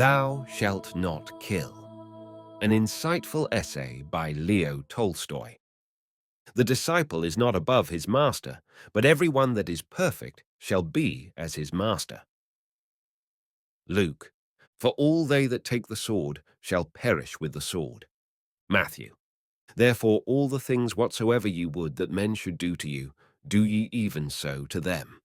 Thou shalt not kill. An insightful essay by Leo Tolstoy. The disciple is not above his master, but everyone that is perfect shall be as his master. Luke, for all they that take the sword shall perish with the sword. Matthew, therefore all the things whatsoever ye would that men should do to you, do ye even so to them.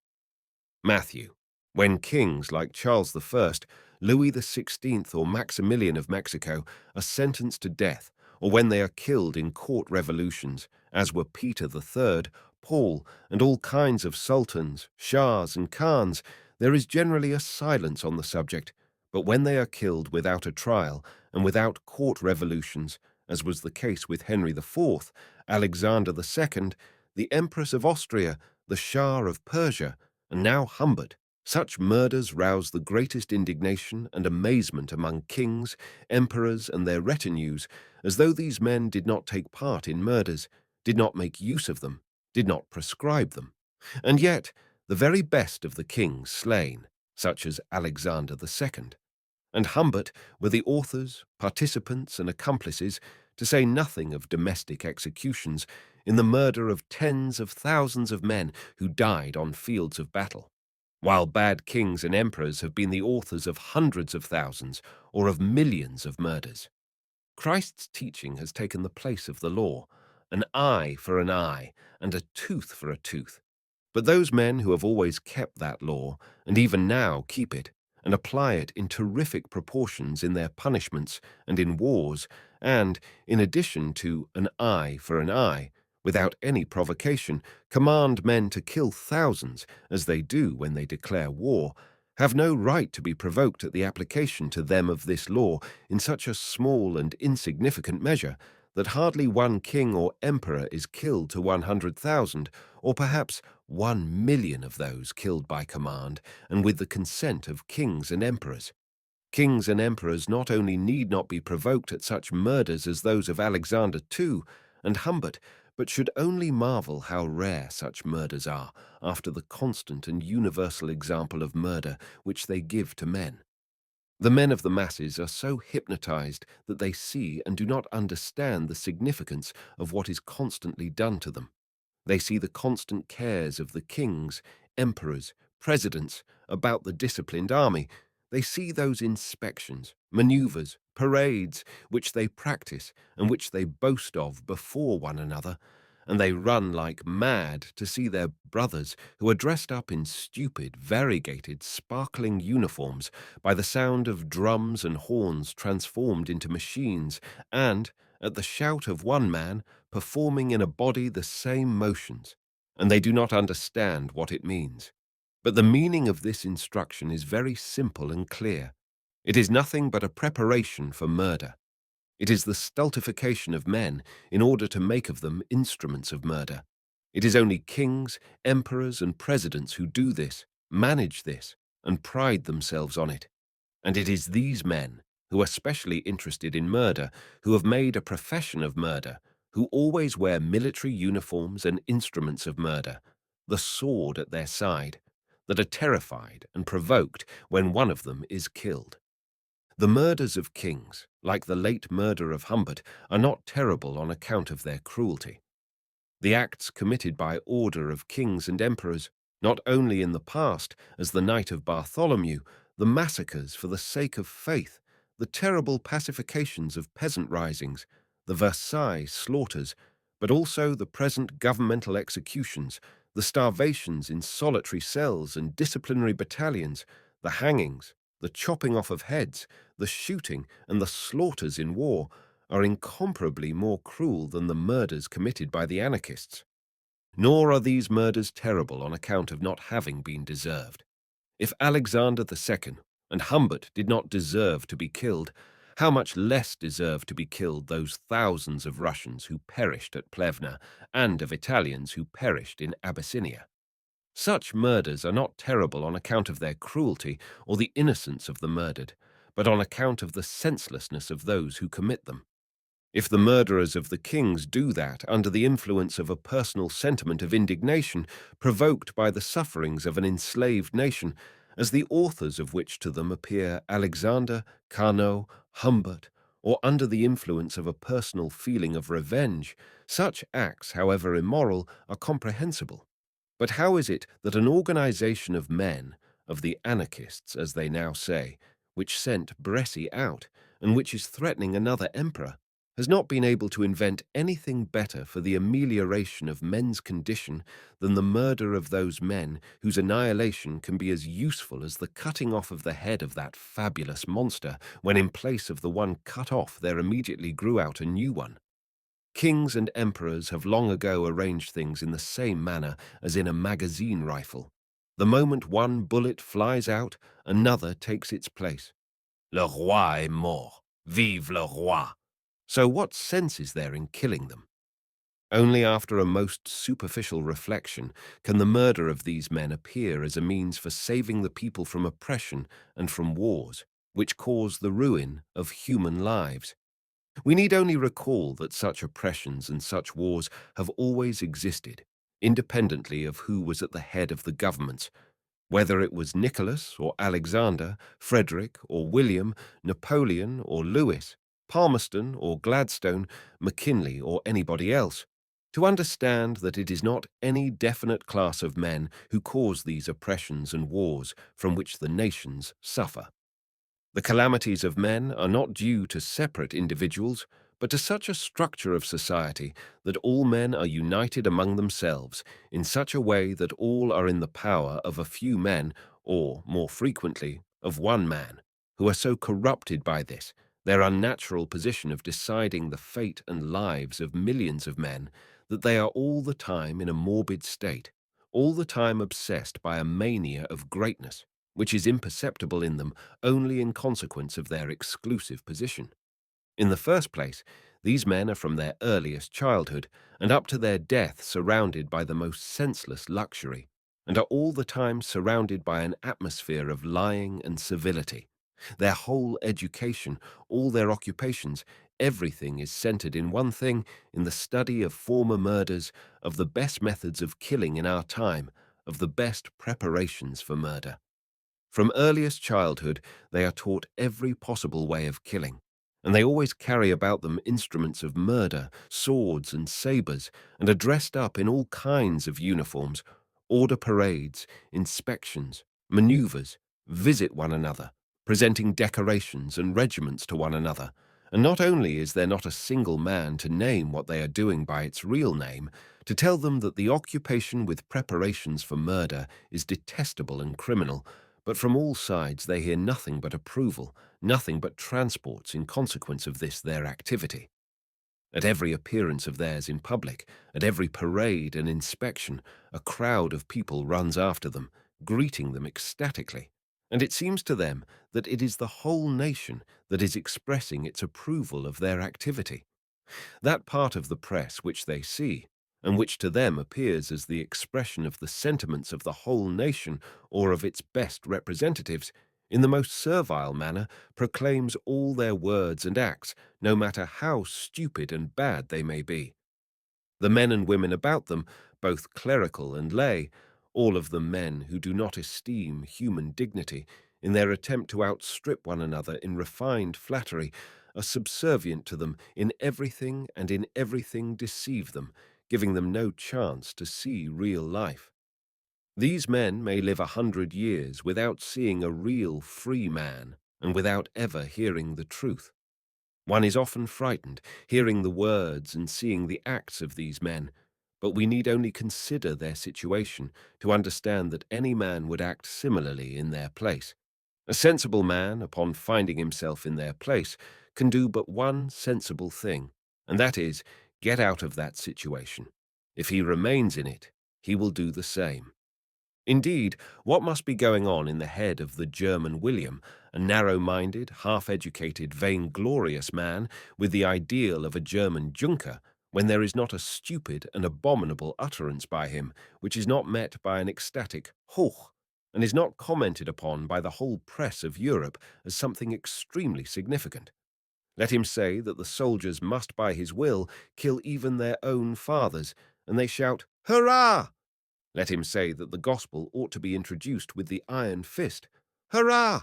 Matthew, when kings like Charles I, Louis XVI, or Maximilian of Mexico are sentenced to death, or when they are killed in court revolutions, as were Peter III, Paul, and all kinds of sultans, shahs, and khans, there is generally a silence on the subject. But when they are killed without a trial and without court revolutions, as was the case with Henry IV, Alexander II, the Empress of Austria, the Shah of Persia, and now Humbert, such murders rouse the greatest indignation and amazement among kings, emperors, and their retinues, as though these men did not take part in murders, did not make use of them, did not prescribe them. And yet, the very best of the kings slain, such as Alexander II, and Humbert, were the authors, participants, and accomplices, to say nothing of domestic executions, in the murder of tens of thousands of men who died on fields of battle, while bad kings and emperors have been the authors of hundreds of thousands or of millions of murders. Christ's teaching has taken the place of the law, an eye for an eye and a tooth for a tooth. But those men who have always kept that law, and even now keep it, and apply it in terrific proportions in their punishments and in wars, and, in addition to an eye for an eye, without any provocation, command men to kill thousands, as they do when they declare war, have no right to be provoked at the application to them of this law in such a small and insignificant measure that hardly one king or emperor is killed to 100,000, or perhaps 1,000,000 of those killed by command and with the consent of kings and emperors. Kings and emperors not only need not be provoked at such murders as those of Alexander II and Humbert, but should only marvel how rare such murders are after the constant and universal example of murder which they give to men. The men of the masses are so hypnotized that they see and do not understand the significance of what is constantly done to them. They see the constant cares of the kings, emperors, presidents about the disciplined army. They see those inspections, maneuvers, parades, which they practice and which they boast of before one another, and they run like mad to see their brothers who are dressed up in stupid, variegated, sparkling uniforms by the sound of drums and horns transformed into machines, and, at the shout of one man, performing in a body the same motions, and they do not understand what it means. But the meaning of this instruction is very simple and clear. It is nothing but a preparation for murder. It is the stultification of men in order to make of them instruments of murder. It is only kings, emperors, and presidents who do this, manage this, and pride themselves on it. And it is these men, who are specially interested in murder, who have made a profession of murder, who always wear military uniforms and instruments of murder, the sword at their side, that are terrified and provoked when one of them is killed. The murders of kings, like the late murder of Humbert, are not terrible on account of their cruelty. The acts committed by order of kings and emperors, not only in the past, as the night of Bartholomew, the massacres for the sake of faith, the terrible pacifications of peasant risings, the Versailles slaughters, but also the present governmental executions, the starvations in solitary cells and disciplinary battalions, the hangings, the chopping off of heads, the shooting, and the slaughters in war, are incomparably more cruel than the murders committed by the anarchists. Nor are these murders terrible on account of not having been deserved. If Alexander II and Humbert did not deserve to be killed, how much less deserve to be killed those thousands of Russians who perished at Plevna and of Italians who perished in Abyssinia? Such murders are not terrible on account of their cruelty or the innocence of the murdered, but on account of the senselessness of those who commit them. If the murderers of the kings do that under the influence of a personal sentiment of indignation provoked by the sufferings of an enslaved nation, as the authors of which to them appear Alexander, Carnot, Humbert, or under the influence of a personal feeling of revenge, such acts, however immoral, are comprehensible. But how is it that an organization of men, of the anarchists, as they now say, which sent Bresci out, and which is threatening another emperor, has not been able to invent anything better for the amelioration of men's condition than the murder of those men whose annihilation can be as useful as the cutting off of the head of that fabulous monster, when in place of the one cut off there immediately grew out a new one? Kings and emperors have long ago arranged things in the same manner as in a magazine rifle. The moment one bullet flies out, another takes its place. Le roi est mort. Vive le roi! So what sense is there in killing them? Only after a most superficial reflection can the murder of these men appear as a means for saving the people from oppression and from wars, which cause the ruin of human lives. We need only recall that such oppressions and such wars have always existed, independently of who was at the head of the governments, whether it was Nicholas or Alexander, Frederick or William, Napoleon or Louis, Palmerston or Gladstone, McKinley or anybody else, to understand that it is not any definite class of men who cause these oppressions and wars from which the nations suffer. The calamities of men are not due to separate individuals, but to such a structure of society that all men are united among themselves in such a way that all are in the power of a few men, or, more frequently, of one man, who are so corrupted by this, their unnatural position of deciding the fate and lives of millions of men, that they are all the time in a morbid state, all the time obsessed by a mania of greatness, which is imperceptible in them only in consequence of their exclusive position. In the first place, these men are from their earliest childhood and up to their death surrounded by the most senseless luxury, and are all the time surrounded by an atmosphere of lying and servility. Their whole education, all their occupations, everything is centered in one thing, in the study of former murders, of the best methods of killing in our time, of the best preparations for murder. From earliest childhood, they are taught every possible way of killing, and they always carry about them instruments of murder, swords and sabres, and are dressed up in all kinds of uniforms, order parades, inspections, maneuvers, visit one another, presenting decorations and regiments to one another. And not only is there not a single man to name what they are doing by its real name, to tell them that the occupation with preparations for murder is detestable and criminal, but from all sides they hear nothing but approval, nothing but transports in consequence of this their activity. At every appearance of theirs in public, at every parade and inspection, a crowd of people runs after them, greeting them ecstatically, and it seems to them that it is the whole nation that is expressing its approval of their activity. That part of the press which they see, and which to them appears as the expression of the sentiments of the whole nation or of its best representatives, in the most servile manner proclaims all their words and acts, no matter how stupid and bad they may be. The men and women about them, both clerical and lay, all of them men who do not esteem human dignity, in their attempt to outstrip one another in refined flattery, are subservient to them in everything and in everything deceive them, giving them no chance to see real life. These men may live 100 years without seeing a real free man and without ever hearing the truth. One is often frightened, hearing the words and seeing the acts of these men, but we need only consider their situation to understand that any man would act similarly in their place. A sensible man, upon finding himself in their place, can do but one sensible thing, and that is, get out of that situation. If he remains in it, he will do the same. Indeed, what must be going on in the head of the German William, a narrow-minded, half-educated, vainglorious man with the ideal of a German Junker, when there is not a stupid and abominable utterance by him, which is not met by an ecstatic "Hoch," and is not commented upon by the whole press of Europe as something extremely significant. Let him say that the soldiers must by his will kill even their own fathers, and they shout, "Hurrah!" Let him say that the gospel ought to be introduced with the iron fist. Hurrah!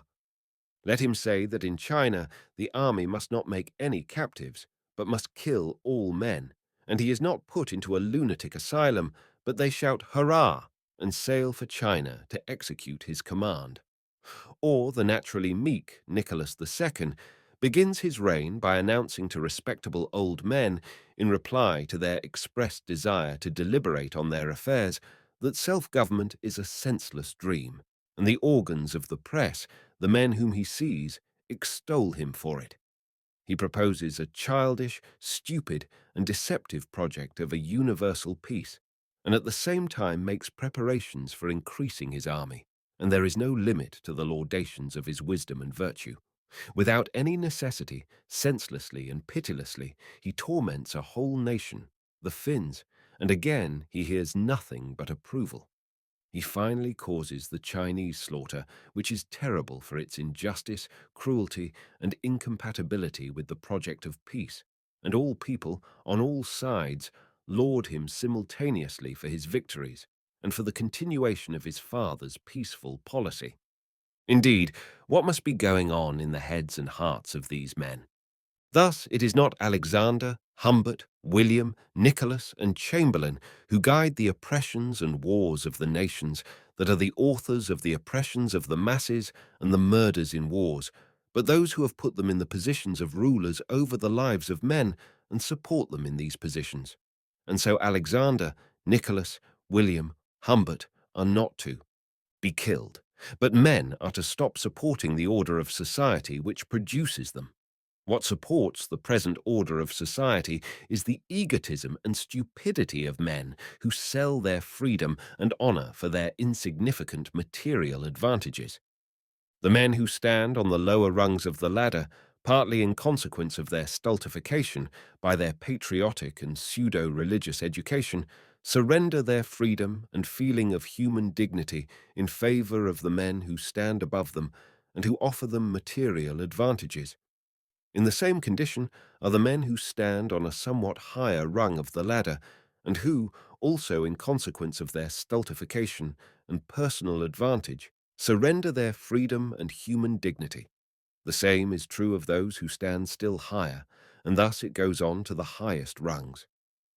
Let him say that in China the army must not make any captives, but must kill all men, and he is not put into a lunatic asylum, but they shout hurrah and sail for China to execute his command. Or the naturally meek Nicholas II begins his reign by announcing to respectable old men, in reply to their expressed desire to deliberate on their affairs, that self-government is a senseless dream, and the organs of the press, the men whom he sees, extol him for it. He proposes a childish, stupid, and deceptive project of a universal peace, and at the same time makes preparations for increasing his army, and there is no limit to the laudations of his wisdom and virtue. Without any necessity, senselessly and pitilessly, he torments a whole nation, the Finns, and again he hears nothing but approval. He finally causes the Chinese slaughter, which is terrible for its injustice, cruelty, and incompatibility with the project of peace, and all people, on all sides, laud him simultaneously for his victories and for the continuation of his father's peaceful policy. Indeed, what must be going on in the heads and hearts of these men? Thus it is not Alexander, Humbert, William, Nicholas, and Chamberlain who guide the oppressions and wars of the nations, that are the authors of the oppressions of the masses and the murders in wars, but those who have put them in the positions of rulers over the lives of men and support them in these positions. And so Alexander, Nicholas, William, Humbert are not to be killed, but men are to stop supporting the order of society which produces them. What supports the present order of society is the egotism and stupidity of men who sell their freedom and honor for their insignificant material advantages. The men who stand on the lower rungs of the ladder, partly in consequence of their stultification by their patriotic and pseudo-religious education, surrender their freedom and feeling of human dignity in favor of the men who stand above them and who offer them material advantages. In the same condition are the men who stand on a somewhat higher rung of the ladder, and who, also in consequence of their stultification and personal advantage, surrender their freedom and human dignity. The same is true of those who stand still higher, and thus it goes on to the highest rungs.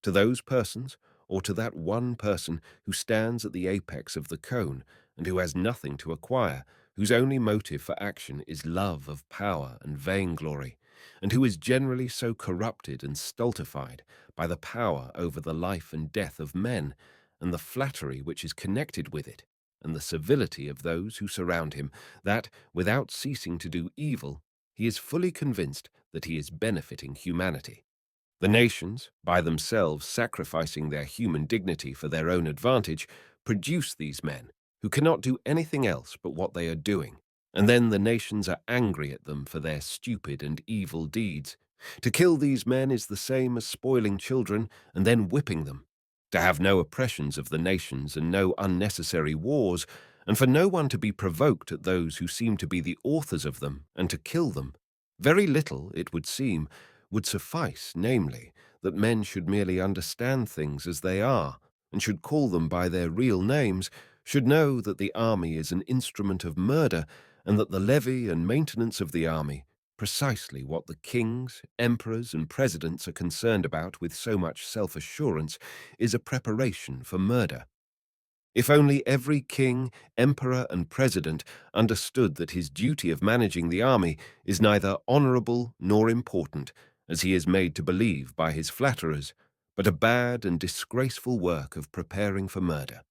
To those persons, or to that one person who stands at the apex of the cone, and who has nothing to acquire, whose only motive for action is love of power and vainglory, and who is generally so corrupted and stultified by the power over the life and death of men, and the flattery which is connected with it, and the civility of those who surround him, that, without ceasing to do evil, he is fully convinced that he is benefiting humanity. The nations, by themselves sacrificing their human dignity for their own advantage, produce these men, who cannot do anything else but what they are doing, and then the nations are angry at them for their stupid and evil deeds. To kill these men is the same as spoiling children and then whipping them. To have no oppressions of the nations and no unnecessary wars, and for no one to be provoked at those who seem to be the authors of them, and to kill them. Very little, it would seem, would suffice, namely, that men should merely understand things as they are, and should call them by their real names, should know that the army is an instrument of murder, and that the levy and maintenance of the army, precisely what the kings, emperors, and presidents are concerned about with so much self-assurance, is a preparation for murder. If only every king, emperor, and president understood that his duty of managing the army is neither honorable nor important, as he is made to believe by his flatterers, but a bad and disgraceful work of preparing for murder.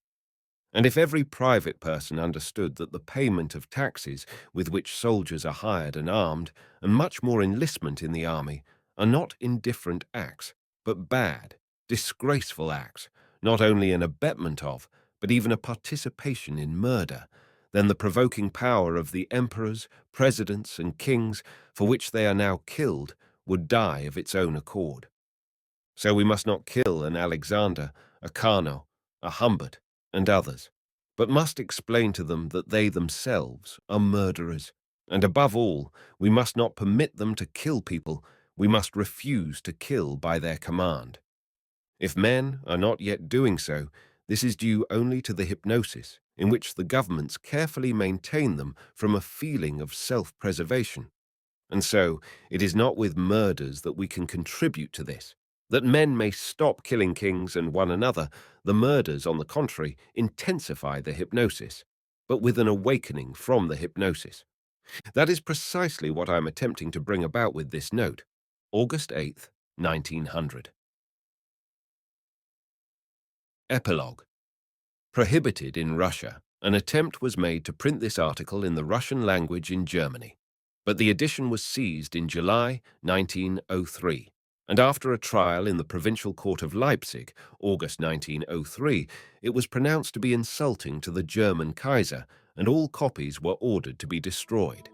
And if every private person understood that the payment of taxes with which soldiers are hired and armed, and much more enlistment in the army, are not indifferent acts, but bad, disgraceful acts, not only an abetment of, but even a participation in murder, then the provoking power of the emperors, presidents, and kings, for which they are now killed, would die of its own accord. So we must not kill an Alexander, a Carnot, a Humbert, and others, but must explain to them that they themselves are murderers, and above all, we must not permit them to kill people, we must refuse to kill by their command. If men are not yet doing so, This is due only to the hypnosis, in which the governments carefully maintain them from a feeling of self-preservation. And so, it is not with murders that we can contribute to this. That men may stop killing kings and one another, the murders, on the contrary, intensify the hypnosis, but with an awakening from the hypnosis. That is precisely what I am attempting to bring about with this note. August 8th, 1900. Epilogue. Prohibited in Russia. An attempt was made to print this article in the Russian language in Germany, but the edition was seized in July 1903, and after a trial in the Provincial Court of Leipzig, August 1903, it was pronounced to be insulting to the German Kaiser, and all copies were ordered to be destroyed.